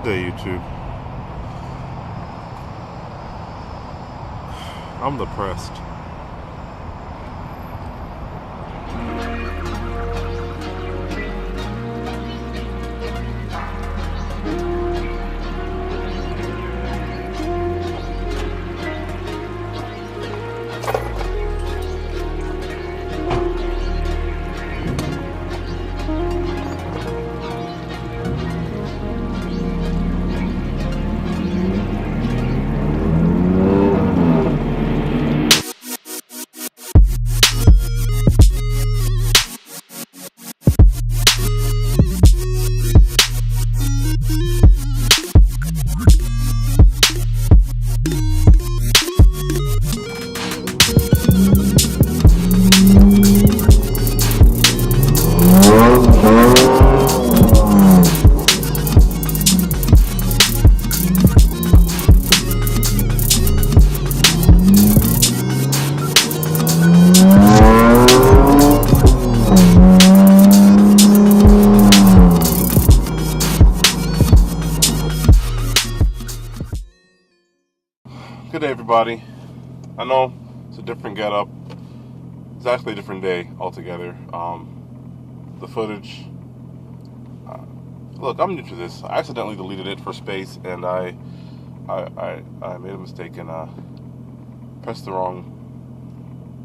day, YouTube. I'm depressed. Good day, everybody. I know it's a different getup. It's actually a different day altogether. The footage. Look, I'm new to this. I accidentally deleted it for space, and I made a mistake and pressed the wrong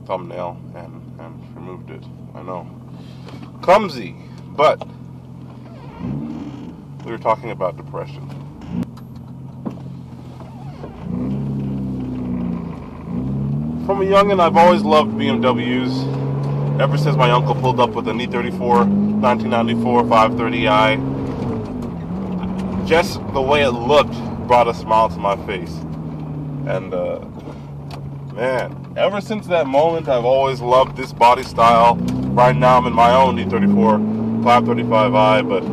thumbnail and removed it. I know, clumsy, but we were talking about depression. From a youngin', I've always loved BMWs. Ever since my uncle pulled up with an E34 1994 530i, just the way it looked brought a smile to my face. And man, ever since that moment, I've always loved this body style. Right now, I'm in my own E34 535i, but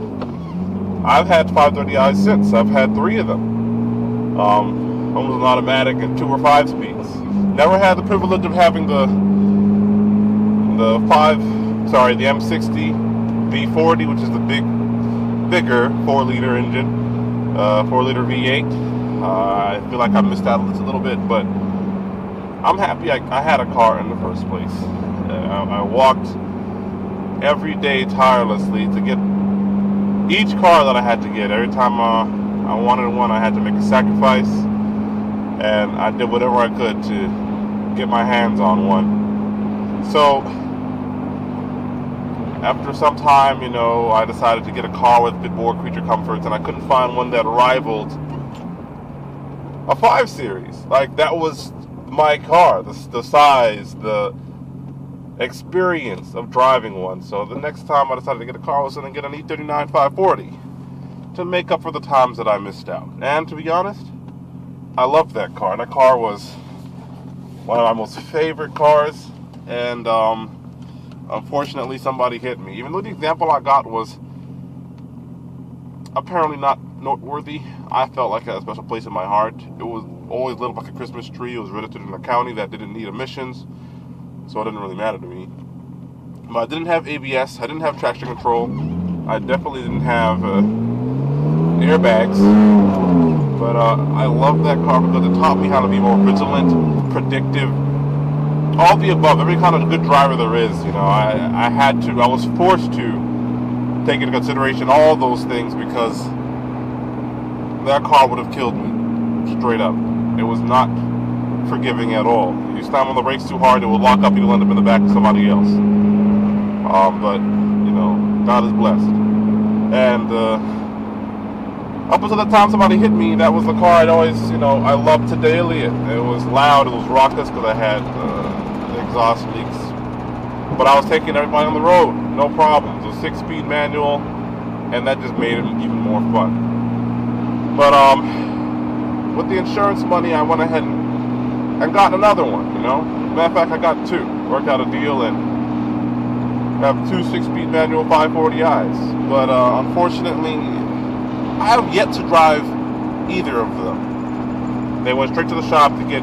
I've had 530i's since. I've had 3 of them. One was an automatic and 2 were 5-speeds. Never had the privilege of having the M60 V40, which is the bigger 4-liter engine, 4-liter V8. I feel like I missed out a little bit, but I'm happy I had a car in the first place. I walked every day tirelessly to get each car that I had to get. Every time I wanted one, I had to make a sacrifice, and I did whatever I could to get my hands on one. So after some time, I decided to get a car with a bit more creature comforts, and I couldn't find one that rivaled a 5 Series. Like, that was my car, the size, the experience of driving one. So the next time I decided to get a car, I was going to get an E39 540 to make up for the times that I missed out. And to be honest, I loved that car. That car was one of my most favorite cars, and unfortunately somebody hit me. Even though the example I got was apparently not noteworthy, I felt like it had a special place in my heart. It was always lit up like a Christmas tree. It was registered in a county that didn't need emissions, so it didn't really matter to me. But I didn't have ABS, I didn't have traction control, I definitely didn't have airbags. But I love that car because it taught me how to be more vigilant, predictive, all the above, every kind of good driver there is. I was forced to take into consideration all those things, because that car would have killed me, straight up. It was not forgiving at all. You slam on the brakes too hard, it will lock up, you'll end up in the back of somebody else. But, God is blessed. And up until the time somebody hit me, that was the car I'd always, I loved to daily it. It was loud, it was raucous, because I had exhaust leaks. But I was taking everybody on the road, no problems. It was a 6-speed manual, and that just made it even more fun. But with the insurance money, I went ahead and got another one, Matter of fact, I got 2. Worked out a deal and have 2 6-speed manual 540i's. But unfortunately, I have yet to drive either of them. They went straight to the shop to get,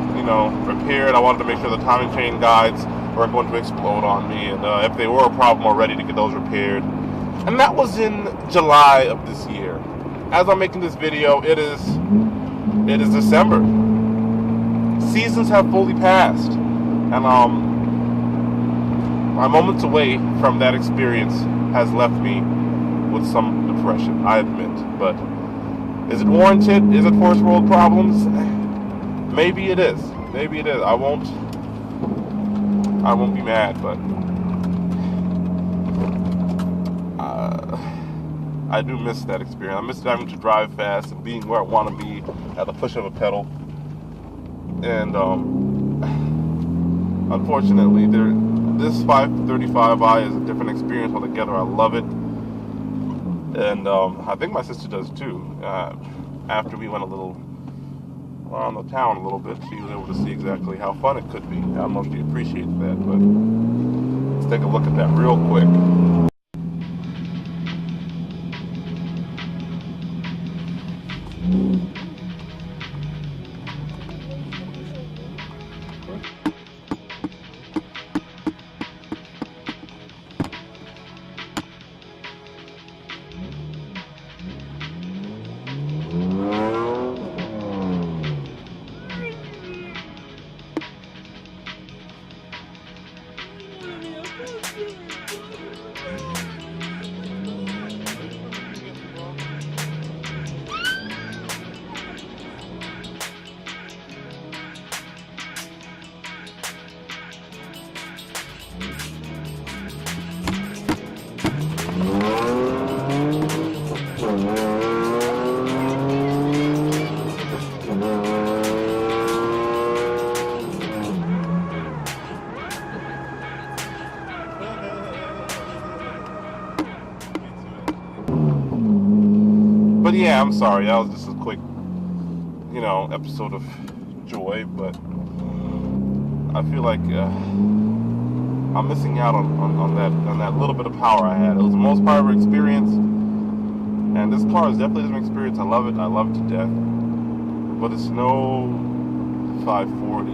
repaired. I wanted to make sure the timing chain guides weren't going to explode on me, and if they were a problem already, to get those repaired. And that was in July of this year. as I'm making this video, it is December. Seasons have fully passed, and my moments away from that experience has left me with some depression, I admit. But is it warranted? Is it first world problems? Maybe it is. Maybe it is. I won't be mad, but I do miss that experience. I miss having to drive fast and being where I want to be at the push of a pedal. And unfortunately, this 535i is a different experience altogether. I love it, and I think my sister does too. After we went a little around the town a little bit, she was able to see exactly how fun it could be. I don't know if she appreciates that, but let's take a look at that real quick. But yeah, I'm sorry. That was just a quick, episode of joy. But I feel like I'm missing out on that little bit of power I had. It was the most powerful experience, and this car is definitely an experience. I love it. I love it to death. But it's no 540. I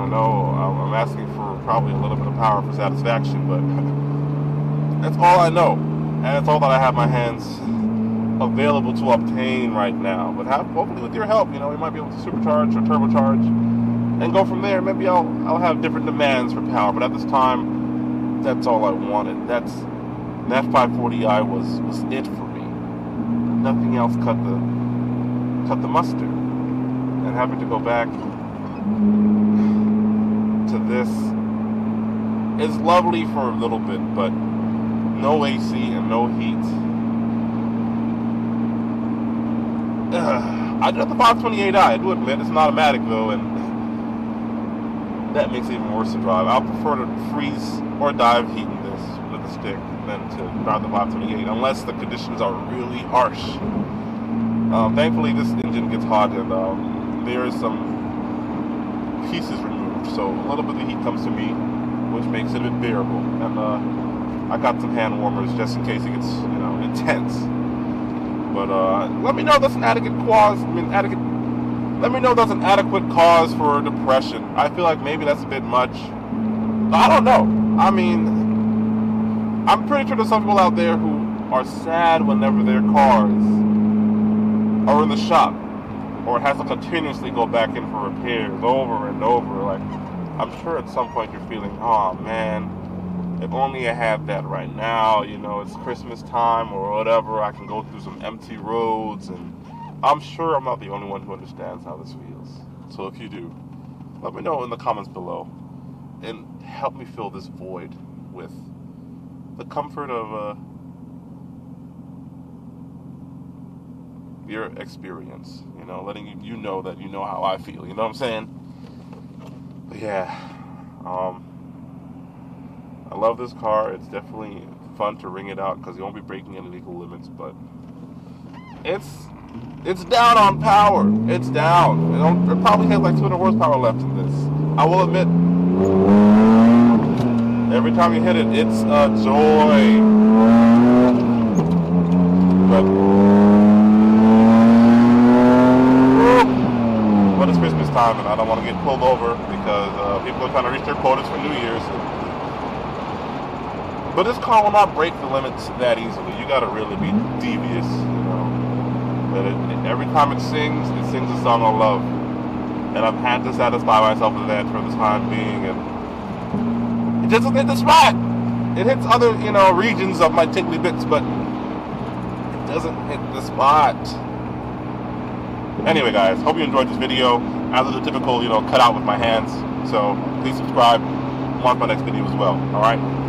know I'm asking for probably a little bit of power for satisfaction, but that's all I know, and that's all that I have my hands available to obtain right now. But hopefully with your help, we might be able to supercharge or turbocharge and go from there. Maybe I'll have different demands for power, but at this time, that's all I wanted. That 540i was it for me. Nothing else cut the mustard. And having to go back to this is lovely for a little bit, but no AC and no heat. I do have the 528i, I do admit. It's an automatic though, and that makes it even worse to drive. I'll prefer to freeze or dive heating this with a stick than to drive the 528, unless the conditions are really harsh. Thankfully, this engine gets hot, and there is some pieces removed, so a little bit of heat comes to me, which makes it a bit bearable. And I got some hand warmers just in case it gets, intense. But let me know if that's an adequate cause. Let me know if that's an adequate cause for depression. I feel like maybe that's a bit much. I don't know. I'm pretty sure there's some people out there who are sad whenever their cars are in the shop, or it has to continuously go back in for repairs over and over. Like, I'm sure at some point you're feeling, oh man, if only I had that right now, it's Christmas time or whatever, I can go through some empty roads, and I'm sure I'm not the only one who understands how this feels. So if you do, let me know in the comments below, and help me fill this void with the comfort of your experience, letting you know that you know how I feel, you know what I'm saying? But yeah, I love this car. It's definitely fun to ring it out because you won't be breaking any legal limits, but it's down on power. It's down. It probably has like 200 horsepower left in this. I will admit, every time you hit it, it's a joy. But it's Christmas time, and I don't want to get pulled over because people are trying to reach their quotas for New Year's. But this car will not break the limits that easily. You gotta really be devious, that every time it sings a song of love. And I've had to satisfy myself with that for the time being. And it doesn't hit the spot. It hits other, regions of my tickly bits, but it doesn't hit the spot. Anyway, guys, hope you enjoyed this video. I did a typical, cut out with my hands. So please subscribe. Watch my next video as well. All right.